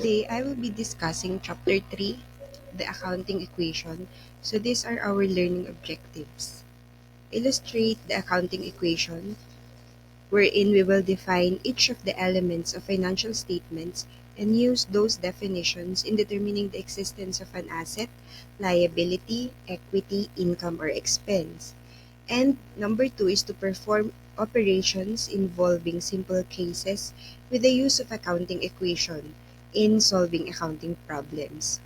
Today, I will be discussing Chapter 3, the accounting equation. So these are our learning objectives. Illustrate the accounting equation, wherein we will define each of the elements of financial statements and use those definitions in determining the existence of an asset, liability, equity, income, or expense. And number two is to perform operations involving simple cases with the use of accounting equation in solving accounting problems.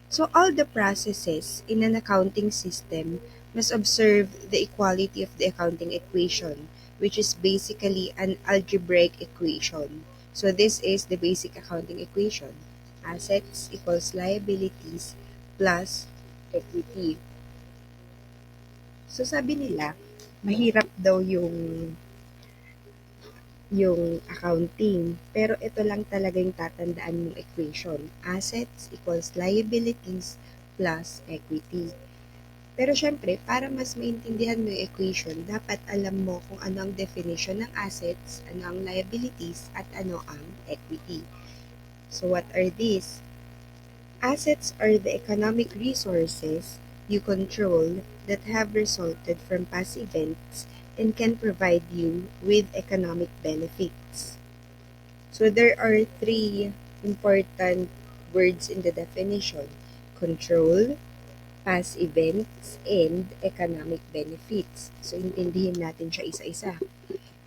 So all the processes in an accounting system must observe the equality of the accounting equation, which is basically an algebraic equation. So this is the basic accounting equation. Assets equals liabilities plus equity. So sabi nila, mahirap daw yung accounting. Pero ito lang talaga yung tatandaan mong equation. Assets equals liabilities plus equity. Pero syempre, para mas maintindihan mo yung equation, dapat alam mo kung ano ang definition ng assets, ano ang liabilities, at ano ang equity. So what are these? Assets are the economic resources you control that have resulted from past events and can provide you with economic benefits. So there are three important words in the definition: control, past events, and economic benefits. So intindihin natin siya isa-isa.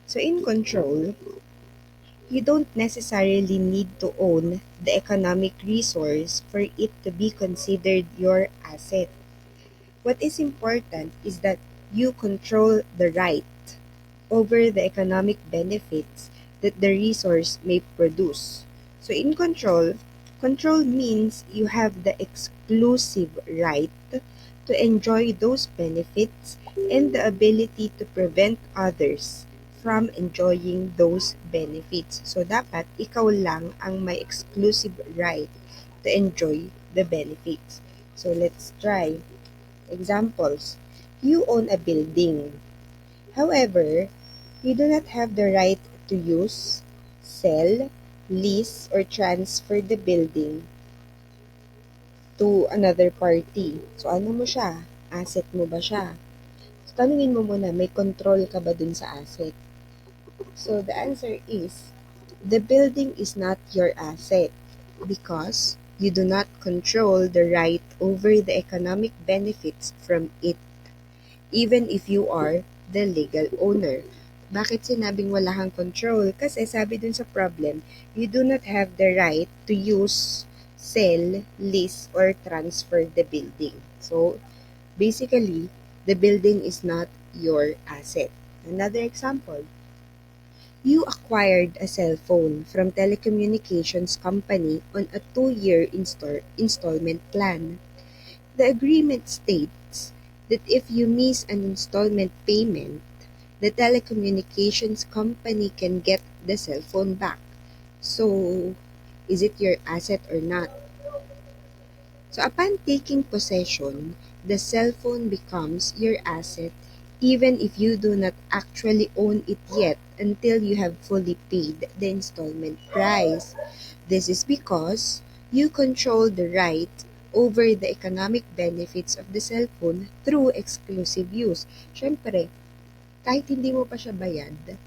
So in control, you don't necessarily need to own the economic resource for it to be considered your asset. What is important is that you control the right over the economic benefits that the resource may produce. So in control, control means you have the exclusive right to enjoy those benefits and the ability to prevent others from enjoying those benefits. So dapat ikaw lang ang may exclusive right to enjoy the benefits. So let's try examples. You own a building. However, you do not have the right to use, sell, lease, or transfer the building to another party. So ano mo siya? Asset mo ba siya? So tanungin mo muna, may control ka ba dun sa asset? So the answer is, the building is not your asset because you do not control the right over the economic benefits from it, even if you are the legal owner. Bakit sinabing wala kang control? Kasi sabi dun sa problem, you do not have the right to use, sell, lease, or transfer the building. So, basically, the building is not your asset. Another example, you acquired a cell phone from telecommunications company on a 2-year installment plan. The agreement states that if you miss an installment payment, the telecommunications company can get the cell phone back. So, is it your asset or not? So, upon taking possession, the cell phone becomes your asset even if you do not actually own it yet until you have fully paid the installment price. This is because you control the right over the economic benefits of the cellphone through exclusive use. Siyempre, kahit hindi mo pa siya bayad,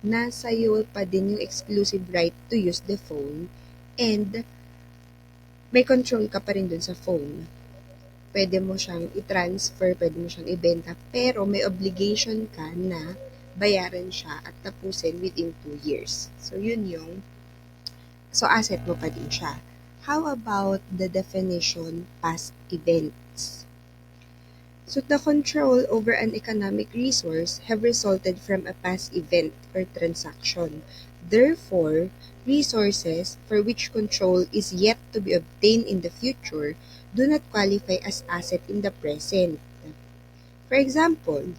nasa iyo pa din yung exclusive right to use the phone and may control ka pa rin dun sa phone. Pwede mo siyang i-transfer, pwede mo siyang ibenta, pero may obligation ka na bayaran siya at tapusin within 2 years. So, so asset mo pa din siya. How about the definition past events? So the control over an economic resource have resulted from a past event or transaction. Therefore, resources for which control is yet to be obtained in the future do not qualify as asset in the present. For example,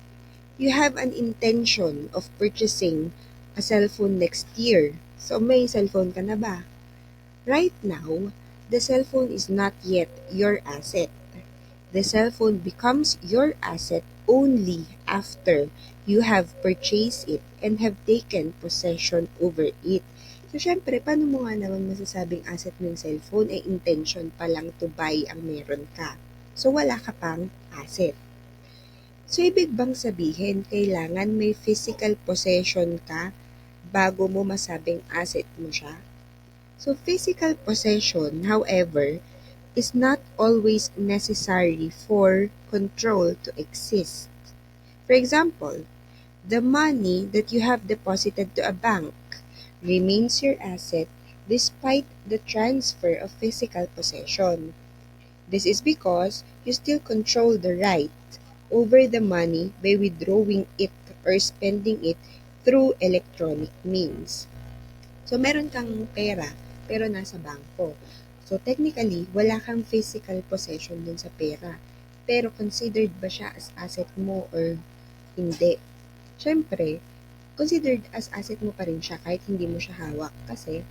you have an intention of purchasing a cellphone next year. So may cellphone ka na ba? Right now, the cellphone is not yet your asset. The cellphone becomes your asset only after you have purchased it and have taken possession over it. So, syempre, paano mo nga naman masasabing asset mo yung cellphone ay intention pa lang to buy ang meron ka? So, wala ka pang asset. So, ibig bang sabihin, kailangan may physical possession ka bago mo masabing asset mo siya? So, physical possession, however, is not always necessary for control to exist. For example, the money that you have deposited to a bank remains your asset despite the transfer of physical possession. This is because you still control the right over the money by withdrawing it or spending it through electronic means. So, meron kang pera, pero nasa bangko. So, technically, wala kang physical possession dun sa pera. Pero considered ba siya as asset mo or hindi? Siyempre, considered as asset mo pa rin siya kahit hindi mo siya hawak kasi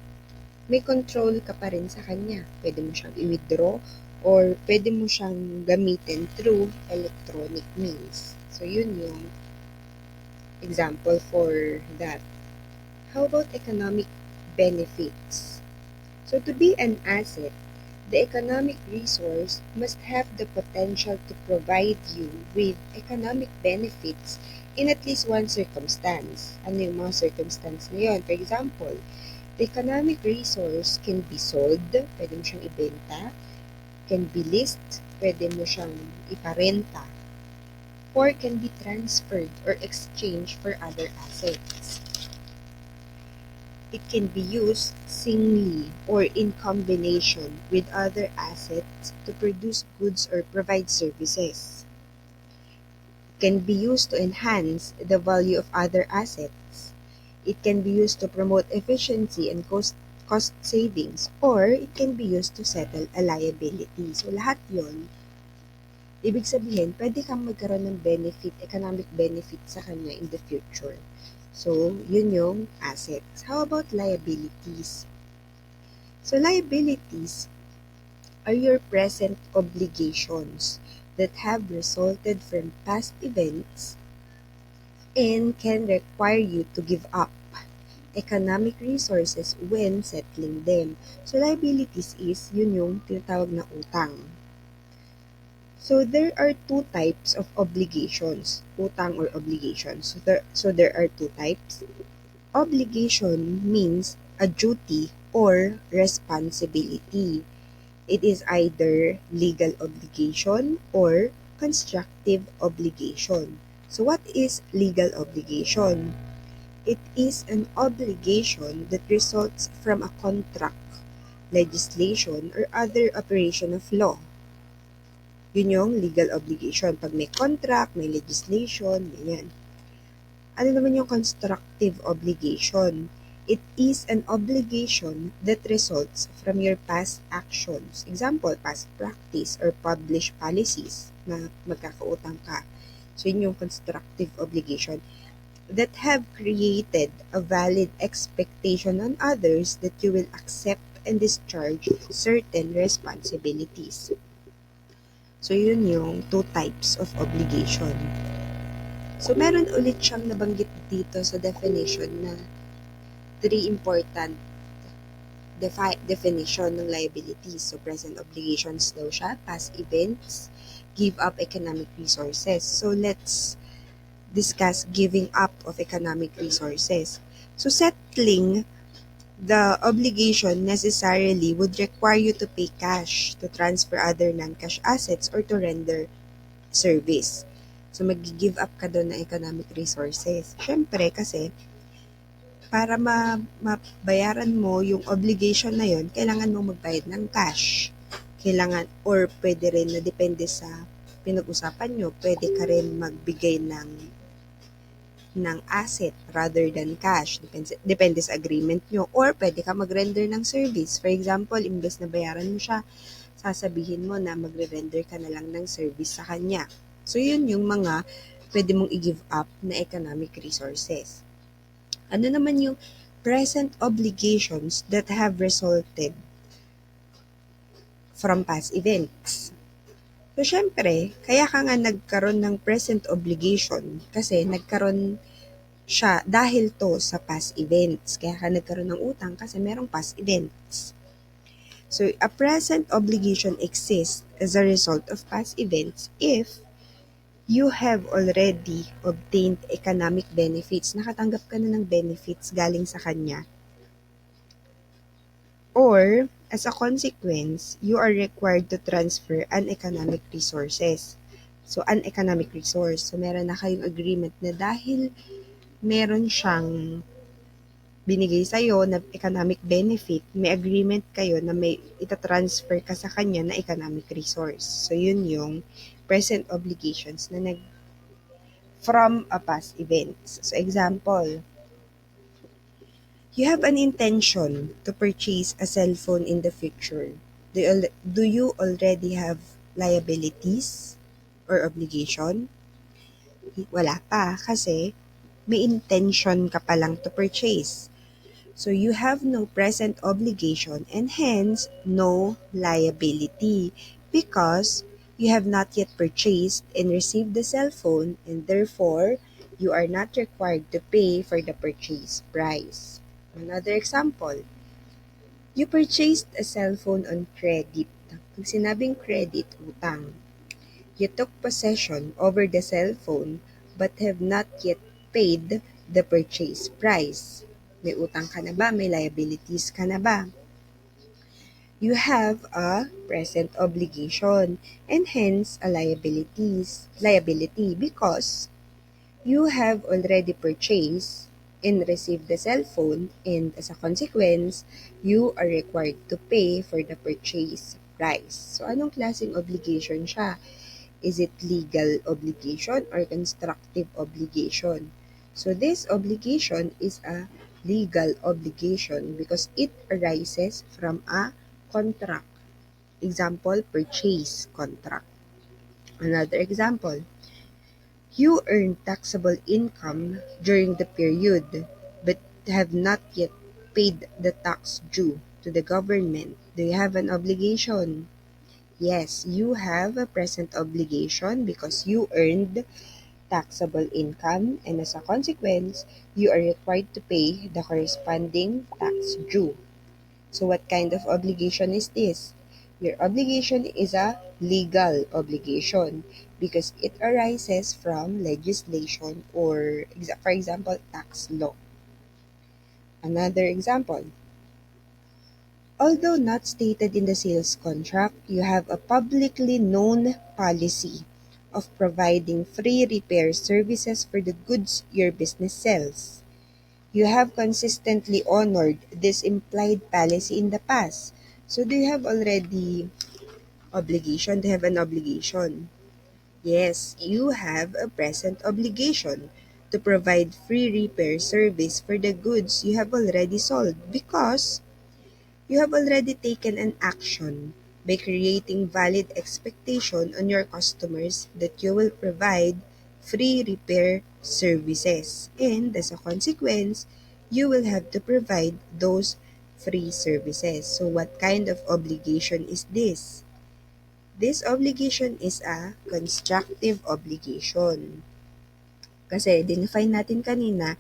may control ka pa rin sa kanya. Pwede mo siyang i-withdraw or pwede mo siyang gamitin through electronic means. So, yun yung example for that. How about economic benefits? So, to be an asset, the economic resource must have the potential to provide you with economic benefits in at least one circumstance. Ano yung mga circumstance na yun? For example, the economic resource can be sold, pwede mo siyang ibenta, can be leased, pwede mo siyang iparenta, or can be transferred or exchanged for other assets. It can be used singly or in combination with other assets to produce goods or provide services. It can be used to enhance the value of other assets. It can be used to promote efficiency and cost savings, or it can be used to settle a liability. So, lahat yon ibig sabihin, pwede kang magkaroon ng benefit, economic benefit sa kanya in the future. So, yun yung assets. How about liabilities? So, liabilities are your present obligations that have resulted from past events and can require you to give up economic resources when settling them. So, liabilities is yun yung tinatawag na utang. So, there are two types of obligations, utang or obligations. So there are two types. Obligation means a duty or responsibility. It is either legal obligation or constructive obligation. So, what is legal obligation? It is an obligation that results from a contract, legislation, or other operation of law. Yun yung legal obligation. Pag may contract, may legislation, ganyan. Ano naman yung constructive obligation? It is an obligation that results from your past actions. Example, past practice or published policies na magkakautang ka. So, yun yung constructive obligation that have created a valid expectation on others that you will accept and discharge certain responsibilities. So, yun yung two types of obligation. So, meron ulit siyang nabanggit dito sa definition na three important definition ng liabilities. So, present obligations daw siya, past events, give up economic resources. So, let's discuss giving up of economic resources. So, settling the obligation necessarily would require you to pay cash, to transfer other non-cash assets, or to render service. So, mag-give up ka doon ng economic resources. Siyempre, kasi, para mabayaran mo yung obligation na yon, kailangan mo magbayad ng cash. Kailangan, or pwede rin na depende sa pinag-usapan nyo, pwede ka rin magbigay ng asset rather than cash. Depende sa agreement nyo. Or pwede ka mag-render ng service. For example, imbes na bayaran mo siya, sasabihin mo na magre-render ka na lang ng service sa kanya. So, yun yung mga pwede mong i-give up na economic resources. Ano naman yung present obligations that have resulted from past events? So, syempre, kaya ka nga nagkaroon ng present obligation kasi nagkaroon siya dahil to sa past events. Kaya ka nagkaroon ng utang kasi merong past events. So, a present obligation exists as a result of past events if you have already obtained economic benefits. Nakatanggap ka na ng benefits galing sa kanya. Or, as a consequence, you are required to transfer uneconomic resources. So, uneconomic resource. So, meron na kayong agreement na dahil meron siyang binigay sa'yo na economic benefit, may agreement kayo na may itatransfer ka sa kanya na economic resource. So, yun yung present obligations na from a past events. So, example, you have an intention to purchase a cell phone in the future. Do you already have liabilities or obligation? Wala pa kasi may intention ka pa lang to purchase. So you have no present obligation and hence no liability because you have not yet purchased and received the cell phone and therefore you are not required to pay for the purchase price. Another example, you purchased a cell phone on credit. Pag sinabing credit, utang. You took possession over the cell phone but have not yet paid the purchase price. May utang ka na ba? May liabilities ka na ba? You have a present obligation and hence a liability because you have already purchased and received the cell phone and as a consequence, you are required to pay for the purchase price. So, anong klaseng obligation siya? Is it legal obligation or constructive obligation? So, this obligation is a legal obligation because it arises from a contract. Example, purchase contract. Another example, you earn taxable income during the period but have not yet paid the tax due to the government. Do you have an obligation? Yes, you have a present obligation because you earned taxable income and as a consequence, you are required to pay the corresponding tax due. So what kind of obligation is this? Your obligation is a legal obligation because it arises from legislation or, for example, tax law. Another example, although not stated in the sales contract, you have a publicly known policy of providing free repair services for the goods your business sells. You have consistently honored this implied policy in the past. So do you have already obligation? Do you have an obligation? Yes, you have a present obligation to provide free repair service for the goods you have already sold because you have already taken an action by creating valid expectation on your customers that you will provide free repair services. And as a consequence, you will have to provide those free services. So what kind of obligation is this? This obligation is a constructive obligation. Kasi dinefine natin kanina,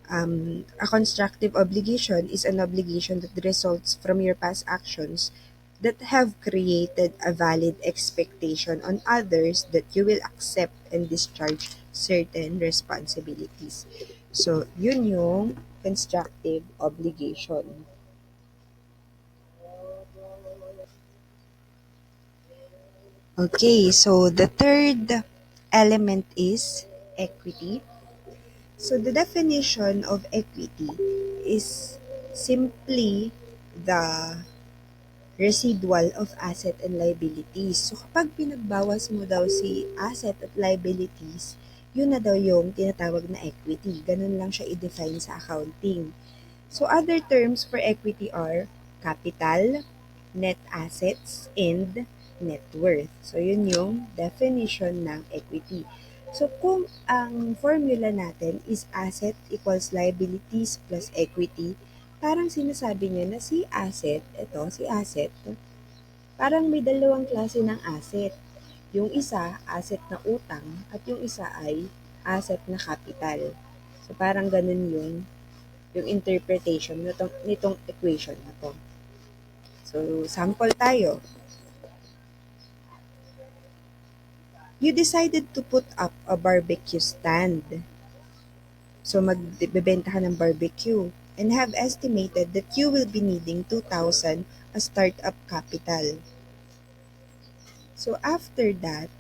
a constructive obligation is an obligation that results from your past actions that have created a valid expectation on others that you will accept and discharge certain responsibilities. So, yun yung constructive obligation. Okay, so the third element is equity. So the definition of equity is simply the residual of asset and liabilities. So kapag pinagbawas mo daw si asset at liabilities, yun na daw yung tinatawag na equity. Ganun lang siya i-define sa accounting. So other terms for equity are capital, net assets, and net worth. So yun yung definition ng equity. So kung ang formula natin is asset equals liabilities plus equity, parang sinasabi niya na si asset, si asset, parang may dalawang klase ng asset. Yung isa, asset na utang, at yung isa ay asset na capital. So, parang ganun yung interpretation nitong equation na to. So, sample tayo. You decided to put up a barbecue stand. So, magbebenta ka ng barbecue and have estimated that you will be needing 2,000 as startup capital. So, after that,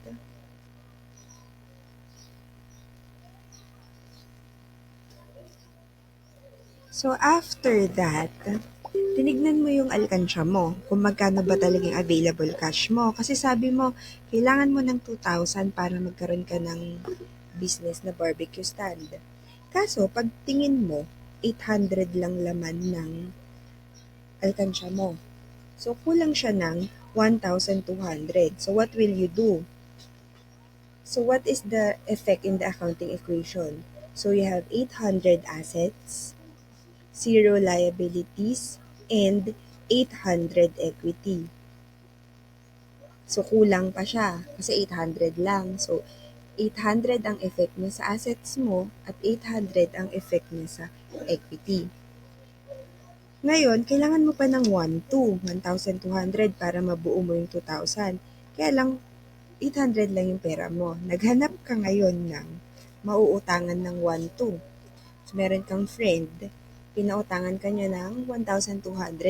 tinignan mo yung alkansya mo, kung magkano ba talagang available cash mo. Kasi sabi mo, kailangan mo ng 2,000 para magkaroon ka ng business na barbecue stand. Kaso, pag tingin mo, 800 lang laman ng alkansya mo. So, kulang siya ng 1,200. So, what will you do? So, what is the effect in the accounting equation? So, you have 800 assets, 0 liabilities, and 800 equity. So, kulang pa siya kasi 800 lang. So, 800 ang effect niya sa assets mo at 800 ang effect niya sa equity. Ngayon, kailangan mo pa ng 1,200 para mabuo mo yung 2,000. Kaya lang, 800 lang yung pera mo. Naghanap ka ngayon ng mauutangan ng 1,200. So, meron kang friend, pinautangan ka niya ng 1,200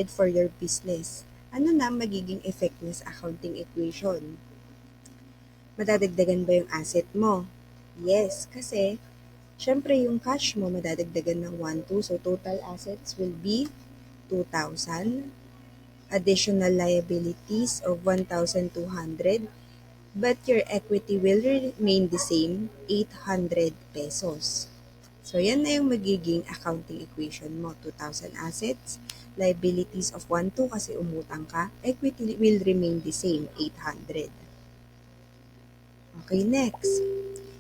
for your business. Ano na magiging effect niya sa accounting equation? Madadagdagan ba yung asset mo? Yes, kasi syempre yung cash mo madadagdagan ng 1,200. So, total assets will be 2,000. Additional liabilities of 1,200. But your equity will remain the same, 800 pesos. So, yan na yung magiging accounting equation mo. 2,000 assets, liabilities of 1,200 kasi umutang ka, equity will remain the same, 800. Okay, next.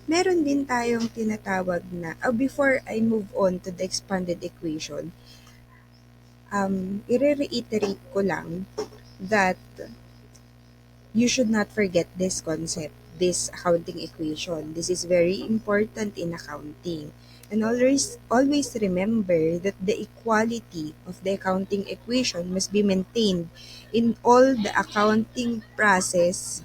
Meron din tayong tinatawag na, before I move on to the expanded equation, i-reiterate ko lang that you should not forget this concept, this accounting equation. This is very important in accounting. And always remember that the equality of the accounting equation must be maintained in all the accounting process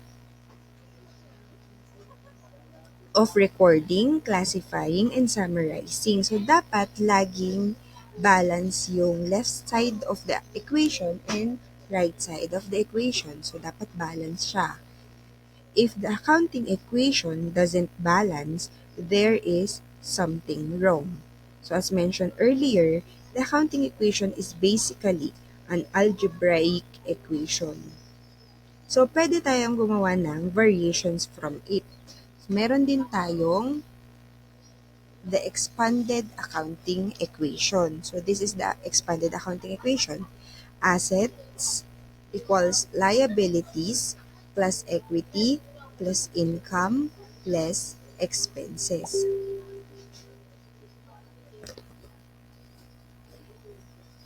of recording, classifying, and summarizing. So, dapat laging balance yung left side of the equation and right side of the equation. So, dapat balance siya. If the accounting equation doesn't balance, there is something wrong. So as mentioned earlier, the accounting equation is basically an algebraic equation. So pwede tayong gumawa ng variations from it. So, meron din tayong the expanded accounting equation. So this is the expanded accounting equation. Assets equals liabilities plus equity plus income less expenses.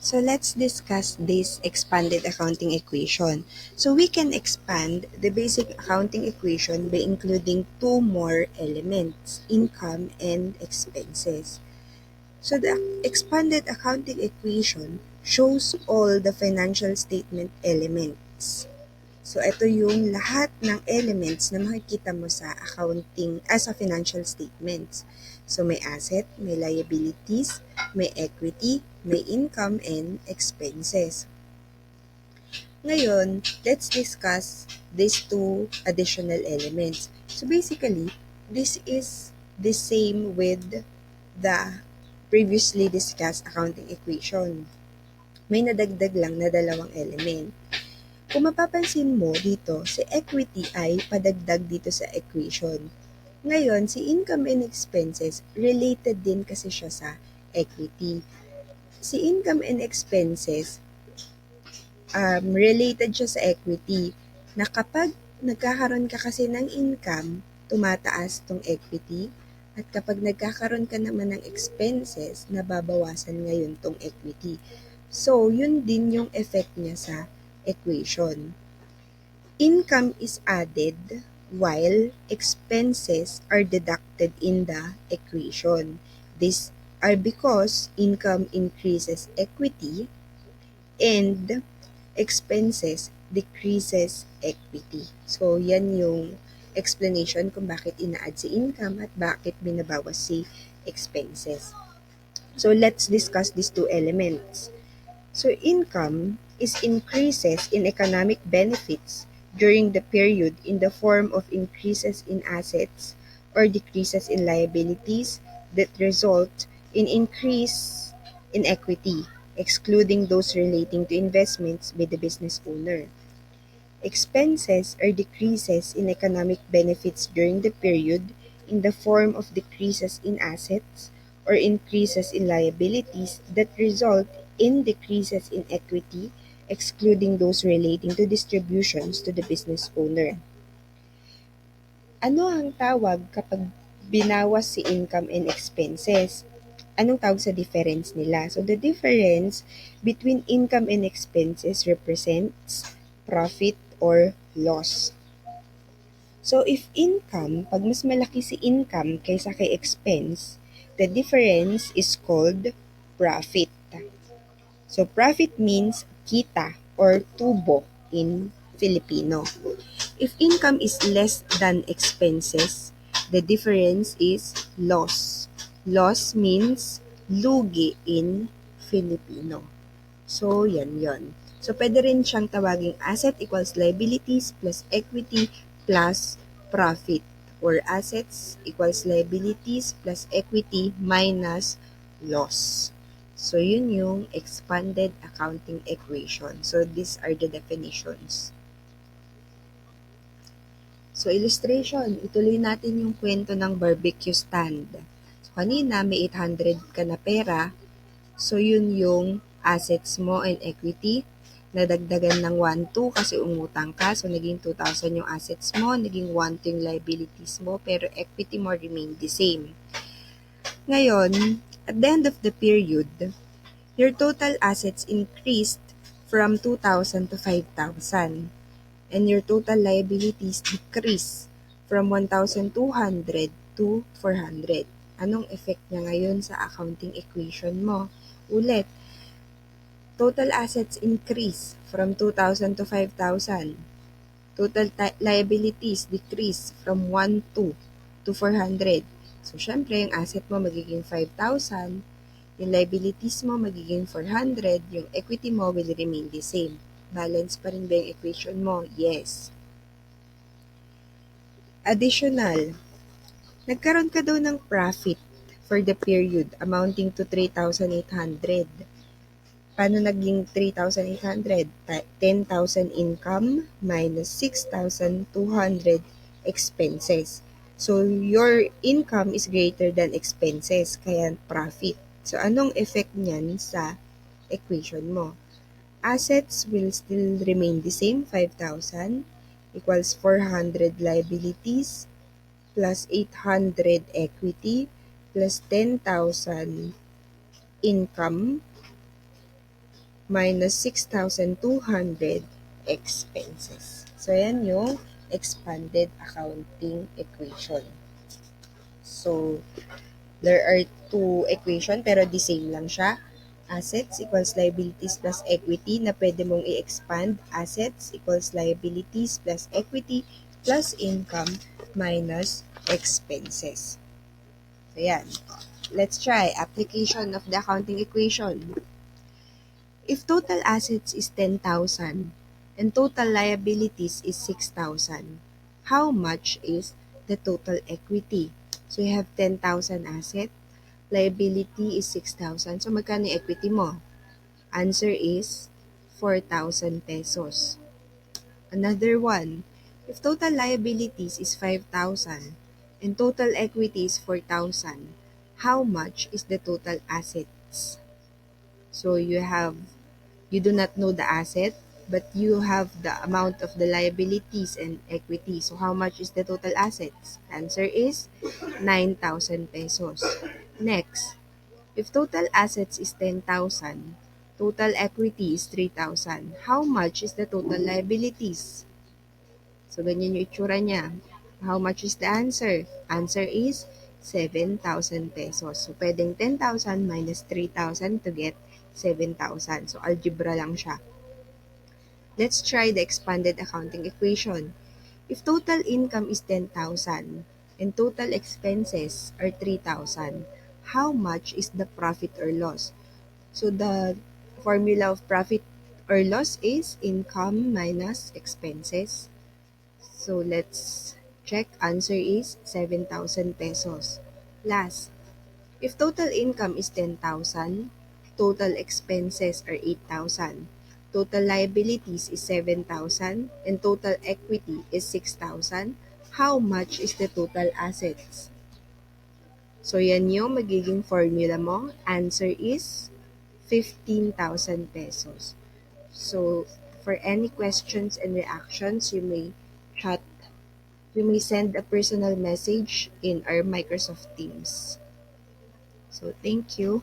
So let's discuss this expanded accounting equation. So we can expand the basic accounting equation by including two more elements, income and expenses. So the expanded accounting equation shows all the financial statement elements. So, ito yung lahat ng elements na makikita mo sa accounting, as a financial statements. So, may asset, may liabilities, may equity, may income, and expenses. Ngayon, let's discuss these two additional elements. So, basically, this is the same with the previously discussed accounting equation. May nadagdag lang na dalawang element. Kung mapapansin mo dito, si equity ay padagdag dito sa equation. Ngayon, si income and expenses, related din kasi siya sa equity. Si income and expenses, related siya sa equity, na kapag nagkakaroon ka kasi ng income, tumataas tong equity, at kapag nagkakaroon ka naman ng expenses, nababawasan ngayon tong equity. So, yun din yung effect niya sa equation. Income is added while expenses are deducted in the equation. This are because income increases equity and expenses decreases equity. So, yan yung explanation kung bakit ina-add si income at bakit binabawas si expenses. So, let's discuss these two elements. So, income is increases in economic benefits during the period in the form of increases in assets or decreases in liabilities that result in increase in equity, excluding those relating to investments by the business owner. Expenses are decreases in economic benefits during the period in the form of decreases in assets or increases in liabilities that result in decreases in equity, excluding those relating to distributions to the business owner. Ano ang tawag kapag binawas si income and expenses? Anong tawag sa difference nila? So the difference between income and expenses represents profit or loss. So if income, pag mas malaki si income kaysa kay expense, the difference is called profit. So profit means kita or tubo in Filipino. If income is less than expenses, the difference is loss. Loss means lugi in Filipino. So, yan yon. So, pwede rin siyang tawaging asset equals liabilities plus equity plus profit, or assets equals liabilities plus equity minus loss. So, yun yung expanded accounting equation. So, these are the definitions. So, illustration, ituloy natin yung kwento ng barbecue stand. So, kanina may 800 ka na pera. So, yun yung assets mo and equity. Nadagdagan ng 1,2 kasi umutang ka. So, naging 2,000 yung assets mo, naging 1,2 yung liabilities mo, pero equity mo remained the same. Ngayon, at the end of the period, your total assets increased from 2,000 to 5,000. And your total liabilities decrease from 1,200 to 400. Anong effect niya ngayon sa accounting equation mo? Ulit, total assets increase from 2,000 to 5,000. Total liabilities decrease from 1,2 to 400. So, syempre, yung asset mo magiging 5,000, yung liabilities mo magiging 400, yung equity mo will remain the same. Balance pa rin ba yung equation mo? Yes. Additional, nagkaroon ka daw ng profit for the period amounting to 3,800. Paano naging 3,800? 10,000 income minus 6,200 expenses. So, your income is greater than expenses, kaya profit. So, anong effect niyan sa equation mo? Assets will still remain the same, 5,000 equals 400 liabilities plus 800 equity plus 10,000 income minus 6,200 expenses. So, yan yung expanded accounting equation. So, there are two equation pero the same lang siya. Assets equals liabilities plus equity na pwede mong i-expand. Assets equals liabilities plus equity plus income minus expenses. So, yan. Let's try application of the accounting equation. If total assets is 10,000 and total liabilities is 6,000, how much is the total equity? So, you have 10,000 asset, liability is 6,000. So, magkano yung equity mo? Answer is 4,000 pesos. Another one, if total liabilities is 5,000 and total equity is 4,000, how much is the total assets? So, you do not know the asset, but you have the amount of the liabilities and equity. So, how much is the total assets? Answer is 9,000 pesos. Next, if total assets is 10,000, total equity is 3,000, how much is the total liabilities? So, ganyan yung itsura niya. How much is the answer? Answer is 7,000 pesos. So, pwedeng 10,000 minus 3,000 to get 7,000. So, algebra lang siya. Let's try the expanded accounting equation. If total income is 10,000 and total expenses are 3,000, how much is the profit or loss? So the formula of profit or loss is income minus expenses. So let's check. Answer is 7,000 pesos. Last, if total income is 10,000, total expenses are 8,000, total liabilities is 7,000, and total equity is 6,000, how much is the total assets? So yan yung magiging formula mo. Answer is 15,000 pesos. So for any questions and reactions, chat, you may send a personal message in our Microsoft Teams. So thank you.